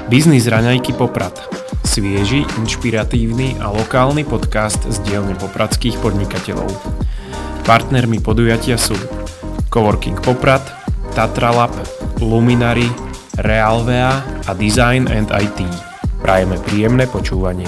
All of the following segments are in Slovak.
Biznis raňajky Poprad. Svieži, inšpiratívny a lokálny podcast z dielne popradských podnikateľov. Partnermi podujatia sú Coworking Poprad, Tatra Lab, Luminary, Realvea a Design and IT. Prajeme príjemné počúvanie.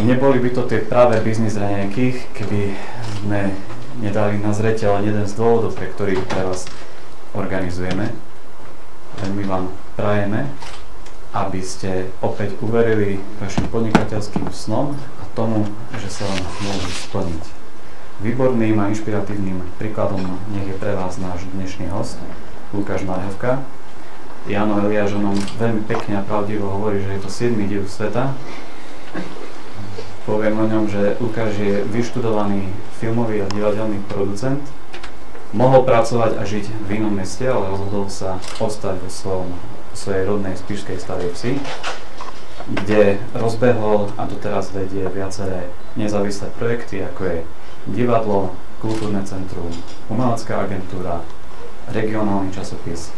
Neboli by to tie práve biznis raňajky, keby sme nedali na zreteľ jeden z dôvodov, pre ktorý pre vás organizujeme. My vám prajeme, aby ste opäť uverili vašim podnikateľským snom a tomu, že sa vám môžu splniť. Výborným a inšpiratívnym príkladom nech je pre vás náš dnešný host, Lukáš Marhevka. Jano Eliáš veľmi pekne a pravdivo hovorí, že je to 7. div sveta. Poviem o ňom, že Lukáš je vyštudovaný filmový a divadelný producent. Mohol pracovať a žiť v inom meste, ale rozhodol sa ostať vo svojej rodnej Spišskej Starej Vsi, kde rozbehol a doteraz vedie viaceré nezávislé projekty, ako je divadlo, kultúrne centrum, umelecká agentúra, regionálny časopis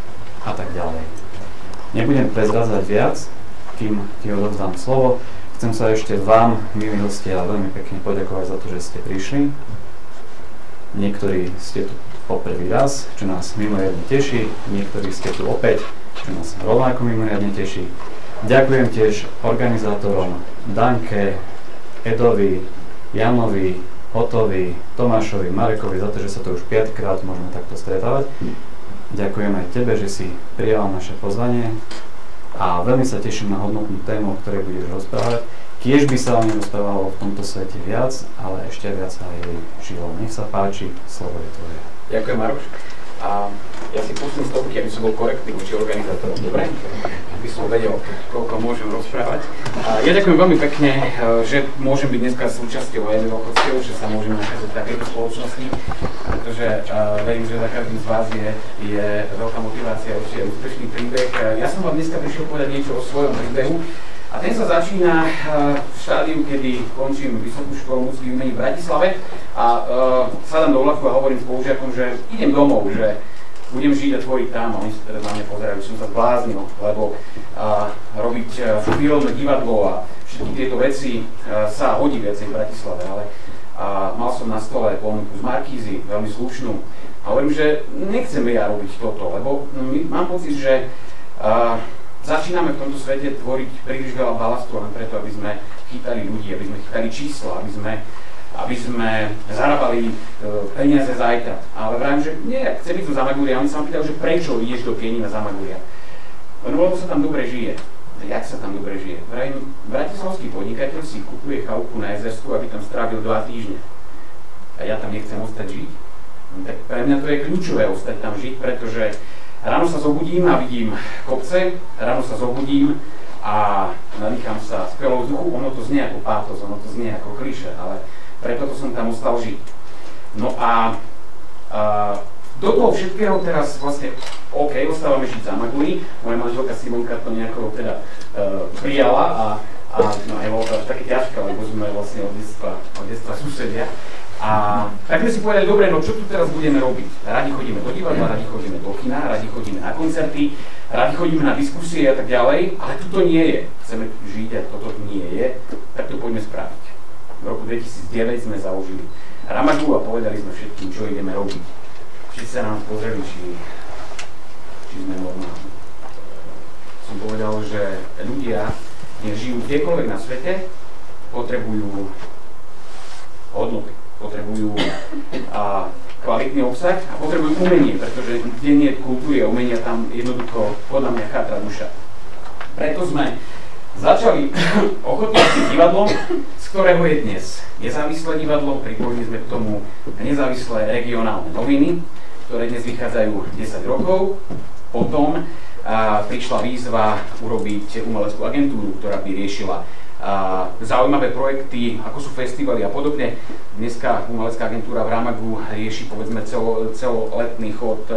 a tak ďalej. Nebudem prezradzať viac, kým ti odovzdám slovo. Chcem sa ešte vám, milí hostia, veľmi pekne poďakovať za to, že ste prišli. Niektorí ste tu po prvý raz, čo nás mimoriadne teší, niektorí ste tu opäť, čo nás rovnako mimoriadne teší. Ďakujem tiež organizátorom Danke, Edovi, Janovi, Otovi, Tomášovi, Marekovi za to, že sa to už 5-krát môžeme takto stretávať. Ďakujem aj tebe, že si prijal naše pozvanie. A veľmi sa teším na hodnotnú tému, o ktorej budeš rozprávať. Kiež by sa o nej rozprávalo v tomto svete viac, ale ešte viac sa jej žilo. Nech sa páči, slovo je tvoje. Ďakujem, Maroš. A ja si pustím stopky, aby som bol korektný voči organizátorom. Dobre? Aby som vedel, koľko môžem rozprávať. A ja ďakujem veľmi pekne, že môžem byť dneska súčasťou jedného Ochotského, že sa môžeme nachádzať v takejto spoločnosti, pretože verím, že za každým z vás je veľká motivácia, určite úspešný príbeh. Ja som vám dneska prišiel povedať niečo o svojom príbehu. A ten sa začína v štádiu, kedy končím Vysokú školu muzických umení v Bratislave a sadám do vlaku a hovorím spolužiakom, že idem domov, že budem žiť a tvoriť tam. A oni sa teda na mňa pozerajú, že som sa zbláznil, lebo robiť film, divadlo a všetky tieto veci sa hodí viacej v Bratislave, ale mal som na stole ponuku z Markízy, veľmi slušnú. A hovorím, že nechcem ja robiť toto, lebo mám pocit, že začíname v tomto svete tvoriť príliš veľa balastu len preto, aby sme chytali ľudí, aby sme chytali čísla, aby sme zarábali peniaze zajtra. Ale vravím, že nie, chcem ísť do Zamagúria. Oni sa ma pýtajú, že prečo ideš do Pienina Zamagúria. Lebo sa tam dobre žije. Jak sa tam dobre žije? Vravím, bratislavský podnikateľ si kupuje chalúpku na Jezersku, aby tam strávil 2 týždne. A ja tam nechcem ostať žiť. Tak pre mňa to je kľúčové ostať tam žiť, pretože ráno sa zobudím a vidím kopce, ráno sa zobudím a nadýcham sa skvelou vzduchu. Ono to znie ako pátos, ono to znie ako klišé, ale preto som tam ostal žiť. No a do toho všetkého teraz vlastne, OK, ostávame žiť v Zamagúri, moja manželka Simonka to nejako teda prijala A no nebolo to až také ťažké, lebo sme vlastne od detstva susedia. A tak sme si povedali, dobre, no čo tu teraz budeme robiť? Radi chodíme do divadla, radi chodíme do kina, radi chodíme na koncerty, radi chodíme na diskusie a tak ďalej, ale toto nie je. Chceme žiť a toto nie je, tak to poďme spraviť. V roku 2009 sme založili Ramagu a povedali sme všetkým, čo ideme robiť. Všetci sa nám pozreli, či sme normálni. Som povedal, že ľudia, nech žijú kdekoľvek na svete, potrebujú hodnoty, potrebujú kvalitný obsah a potrebujú umenie, pretože kde nie je kultúry a umenia, tam jednoducho podľa mňa chátra duša. Preto sme začali ochotníckým divadlom, z ktorého je dnes nezávislé divadlo, pripojili sme k tomu nezávislé regionálne noviny, ktoré dnes vychádzajú 10 rokov. Potom prišla výzva urobiť umeleckú agentúru, ktorá by riešila zaujímavé projekty, ako sú festivaly a podobne. Dneska umelecká agentúra v Ramagu rieši povedzme celoletný chod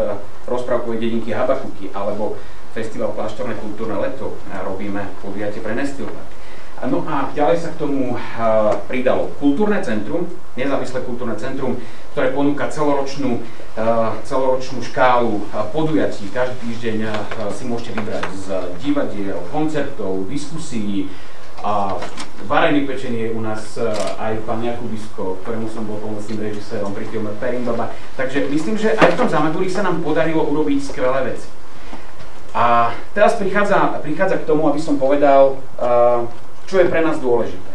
rozprávkovej dedinky Habakuky alebo festival Kláštorné kultúrne leto. Robíme podujatie pre Nestilpark. No a ďalej sa k tomu pridalo kultúrne centrum, nezávislé kultúrne centrum, ktoré ponúka celoročnú škálu podujatí. Každý týždeň si môžete vybrať z divadiel, koncertov, diskusií. Varený pečenie je u nás aj pán Jakubisko, ktorému som bol pomocným režisérom pri filme Perimbaba. Takže myslím, že aj v tom Zamagúri sa nám podarilo urobiť skvelé veci. A teraz prichádza k tomu, aby som povedal, čo je pre nás dôležité.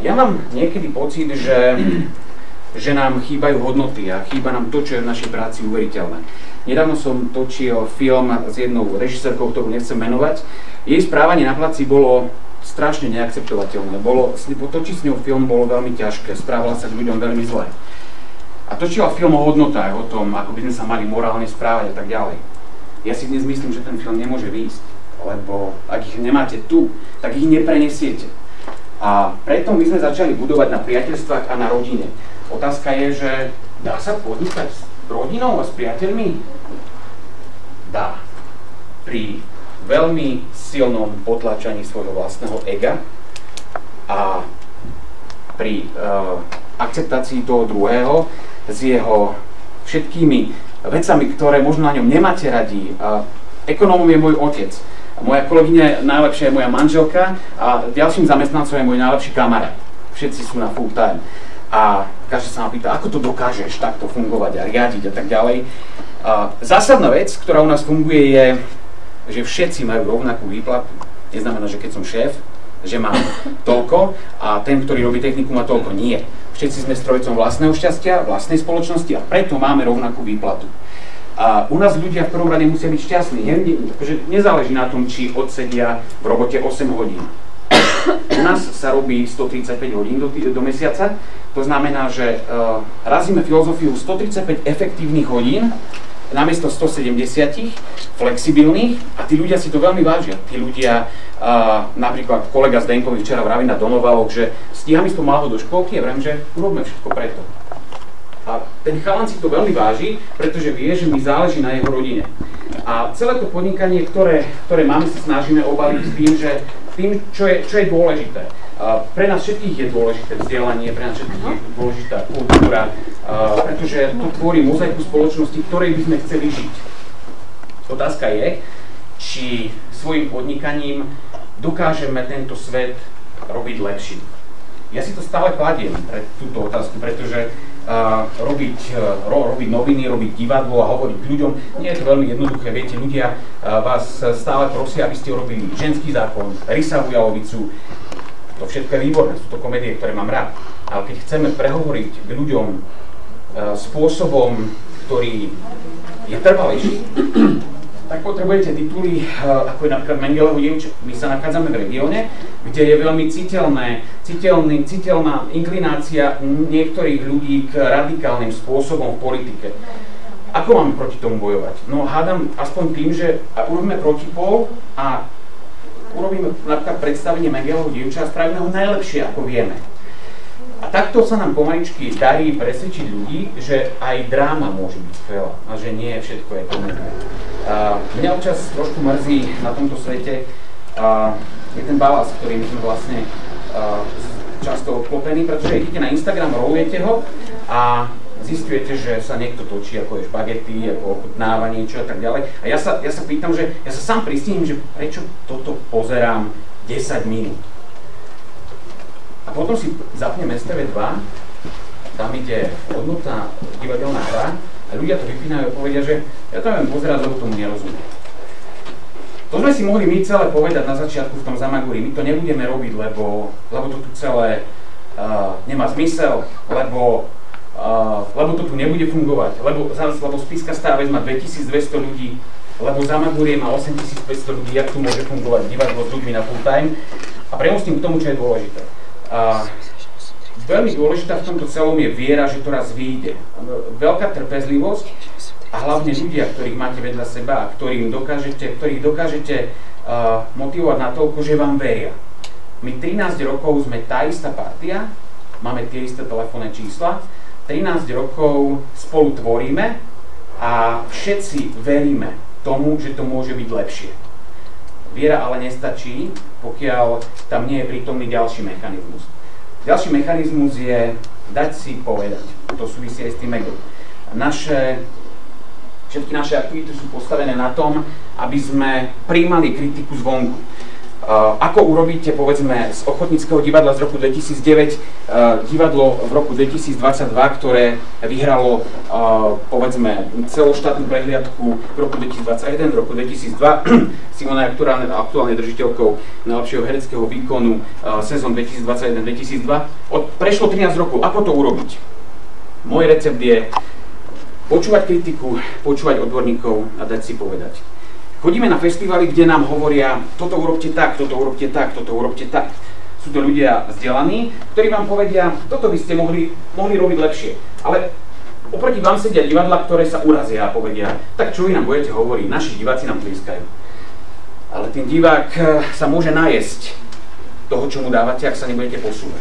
Ja mám niekedy pocit, že nám chýbajú hodnoty a chýba nám to, čo je v našej práci uveriteľné. Nedávno som točil film s jednou režisérkou, ktorú nechcem menovať. Jej správanie na placi bolo strašne neakceptovateľné. Točiť s ňou film bolo veľmi ťažké, správala sa k ľuďom veľmi zle. A točila film o hodnotách, o tom, ako by sme sa mali morálne správať a tak ďalej. Ja si dnes myslím, že ten film nemôže výjsť, lebo ak ich nemáte tu, tak ich neprenesiete. A preto my sme začali budovať na priateľstvách a na rodine. Otázka je, že dá sa podnikať s rodinou a s priateľmi? Dá. Pri veľmi silnom potláčaní svojho vlastného ega a pri akceptácii toho druhého s jeho všetkými vecami, ktoré možno na ňom nemáte radi. Ekonómom je môj otec. Moja kolegyňa najlepšia je moja manželka a ďalším zamestnancom je môj najlepší kamarát. Všetci sú na full time. A každý sa ma pýta, ako to dokážeš takto fungovať a riadiť a tak ďalej. Zásadná vec, ktorá u nás funguje, je, že všetci majú rovnakú výplatu. Neznamená, že keď som šéf, že mám toľko a ten, ktorý robí techniku, má toľko. Nie. Všetci sme strojcom vlastného šťastia, vlastnej spoločnosti a preto máme rovnakú výplatu. A u nás ľudia v prvom rade musia byť šťastní. Nezáleží na tom, či odsedia v robote 8 hodín. U nás sa robí 135 hodín do mesiaca. To znamená, že razíme filozofiu 135 efektívnych hodín namiesto 170 flexibilných a tí ľudia si to veľmi vážia. Tí ľudia, napríklad kolega Zdenkovi včera vraví na Donovaloch, že stíham ísť pomáhať do škôlky a vravím, že urobme všetko preto. A ten chalan si to veľmi váži, pretože vie, že mi záleží na jeho rodine. A celé to podnikanie, ktoré máme, sa snažíme obaliť s tým, čo je dôležité. Pre nás všetkých je dôležité vzdelanie, pre nás všetkých je dôležitá kultúra, pretože to tvorí mozaiku spoločnosti, ktorej by sme chceli žiť. Otázka je, či svojim podnikaním dokážeme tento svet robiť lepším. Ja si to stále kladiem pre túto otázku, pretože robiť noviny, robiť divadlo a hovoriť k ľuďom, nie je to veľmi jednoduché. Viete, ľudia vás stále prosia, aby ste urobili Ženský zákon, Rysa Vujalovicu. To všetko je výborné, sú to komédie, ktoré mám rád. Ale keď chceme prehovoriť k ľuďom spôsobom, ktorý je trvalejší, tak potrebujete tituly, ako je napríklad Mengeleho dievča. My sa nachádzame v regióne, kde je veľmi citeľná inklinácia niektorých ľudí k radikálnym spôsobom v politike. Ako máme proti tomu bojovať? No hádam aspoň tým, že urobíme protipol a urobíme napríklad predstavenie Mengeleho dievča a spravíme ho najlepšie, ako vieme. A takto sa nám pomaličky darí presvedčiť ľudí, že aj dráma môže byť skvelá a že nie všetko je komédia. Mňa občas trošku mrzí na tomto svete, je ten balast, ktorým sme vlastne často obklopení, pretože idete na Instagram, rolujete ho a zistujete, že sa niekto točí, ako je špagety, ako ochutnáva niečo a tak ďalej. A ja sa pýtam, že ja sa sám pristihnem, že prečo toto pozerám 10 minút. A potom si zapnem STV2, tam ide hodnotná divadelná hra a ľudia to vypínajú a povedia, že ja to neviem pozerať, lebo tomu nerozumiem. To sme si mohli my celé povedať na začiatku v tom Zamaguri, my to nebudeme robiť, lebo to tu celé nemá zmysel, lebo to tu nebude fungovať, lebo Spišská Stávec má 2200 ľudí, lebo Zamagurie má 8500 ľudí, jak tu môže fungovať divadlo s ľuďmi na full time. A premostím k tomu, čo je dôležité. Veľmi dôležitá v tomto celom je viera, že to raz vyjde. Veľká trpezlivosť a hlavne ľudia, ktorých máte vedľa seba a ktorých dokážete motivovať na toľko, že vám veria. My 13 rokov sme tá istá partia, máme tie isté telefónne čísla, 13 rokov spolu tvoríme a všetci veríme tomu, že to môže byť lepšie. Viera ale nestačí, pokiaľ tam nie je prítomný ďalší mechanizmus. Ďalší mechanizmus je dať si povedať. To súvisí aj s tým egom. Všetky naše aktivity sú postavené na tom, aby sme prijímali kritiku zvonku. Ako urobíte, povedzme, z Ochotníckeho divadla z roku 2009 divadlo v roku 2022, ktoré vyhralo, povedzme, celoštátnu prehliadku v roku 2021, v roku 2002. Simona je aktuálne držiteľkou najlepšieho hereckého výkonu sezón 2021-2002. Prešlo 13 rokov. Ako to urobiť? Môj recept je počúvať kritiku, počúvať odborníkov a dať si povedať. Chodíme na festivaly, kde nám hovoria, toto urobte tak, toto urobte tak, toto urobte tak. Sú to ľudia vzdelaní, ktorí vám povedia, toto by ste mohli robiť lepšie. Ale oproti vám sedia divadla, ktoré sa urazia a povedia, tak čo vy nám budete hovoriť, naši diváci nám tlieskajú. Ale ten divák sa môže najesť toho, čo mu dávate, ak sa nebudete posúvať.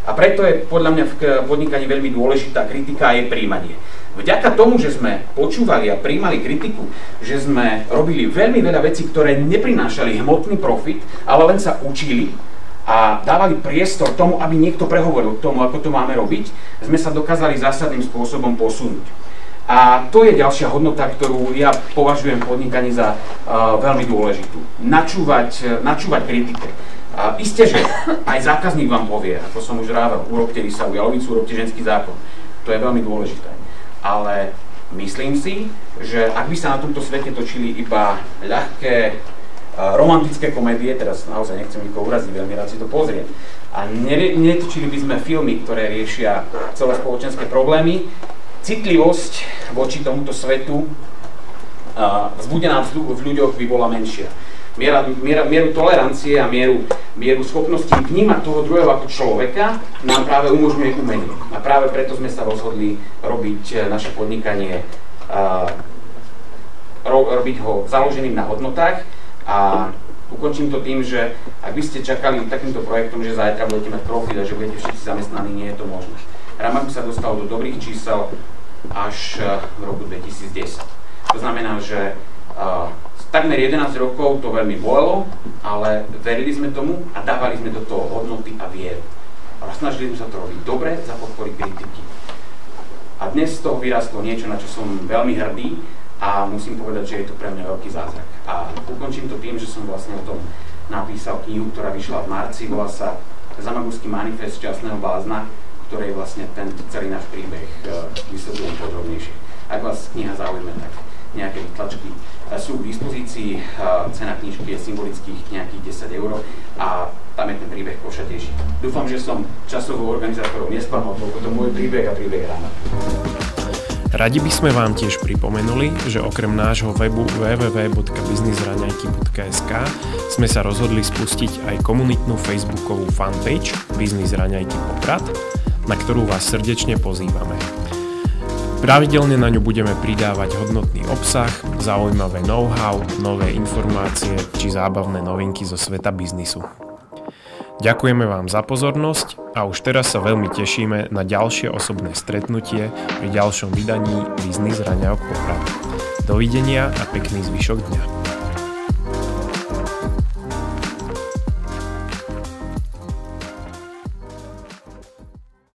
A preto je podľa mňa v podnikaní veľmi dôležitá kritika a jej príjmanie. Vďaka tomu, že sme počúvali a prijímali kritiku, že sme robili veľmi veľa vecí, ktoré neprinášali hmotný profit, ale len sa učili a dávali priestor tomu, aby niekto prehovoril k tomu, ako to máme robiť, sme sa dokázali zásadným spôsobom posunúť. A to je ďalšia hodnota, ktorú ja považujem v podnikaní za veľmi dôležitú. Načúvať kritike. Isté, že aj zákazník vám povie, ako som už rával, urobte Lisavu Jalovicu, urobte Ženský zákon. To je veľmi dôležité. Ale myslím si, že ak by sa na tomto svete točili iba ľahké romantické komédie, teraz naozaj nechcem nikoho uraziť, veľmi rád si to pozrieť, a netočili by sme filmy, ktoré riešia celospoločenské problémy, citlivosť voči tomuto svetu vzbudená v ľuďoch by bola menšia. Mieru tolerancie a mieru schopnosti vnímať toho druhého ako človeka nám práve umožňuje umenie. A práve preto sme sa rozhodli robiť naše podnikanie, robiť ho založeným na hodnotách a ukončím to tým, že ak by ste čakali takýmto projektom, že zajtra budete mať profit a že budete všetci zamestnaní, nie je to možné. Ramak by sa dostal do dobrých čísel až v roku 2010. To znamená, že takmer 11 rokov to veľmi bolelo, ale verili sme tomu a dávali sme do toho hodnoty a vieru. A snažili sme sa to robiť dobre za podpory kritiky. A dnes z toho vyrastlo niečo, na čo som veľmi hrdý a musím povedať, že je to pre mňa veľký zázrak. A ukončím to tým, že som vlastne o tom napísal knihu, ktorá vyšla v marci, volá sa Zamagurský manifest šťastného blázna, ktorej vlastne ten celý náš príbeh vysvetľujem podrobnejšie. Ak vás kniha zaujme, tak nejaké tlačky sú k dispozícii, cena knižky je symbolických nejakých 10 € a tam je ten príbeh košatejší. Dúfam, že som časovo organizátorov nesklamal, toľko to môj príbeh a príbeh rána. Radi by sme vám tiež pripomenuli, že okrem nášho webu www.biznisraňajky.sk sme sa rozhodli spustiť aj komunitnú facebookovú fanpage Biznis Raňajky Poprad, na ktorú vás srdečne pozývame. Pravidelne na ňu budeme pridávať hodnotný obsah, zaujímavé know-how, nové informácie či zábavné novinky zo sveta biznisu. Ďakujeme vám za pozornosť a už teraz sa veľmi tešíme na ďalšie osobné stretnutie pri ďalšom vydaní Biznis Raňajok Poprad. Dovidenia a pekný zvyšok dňa.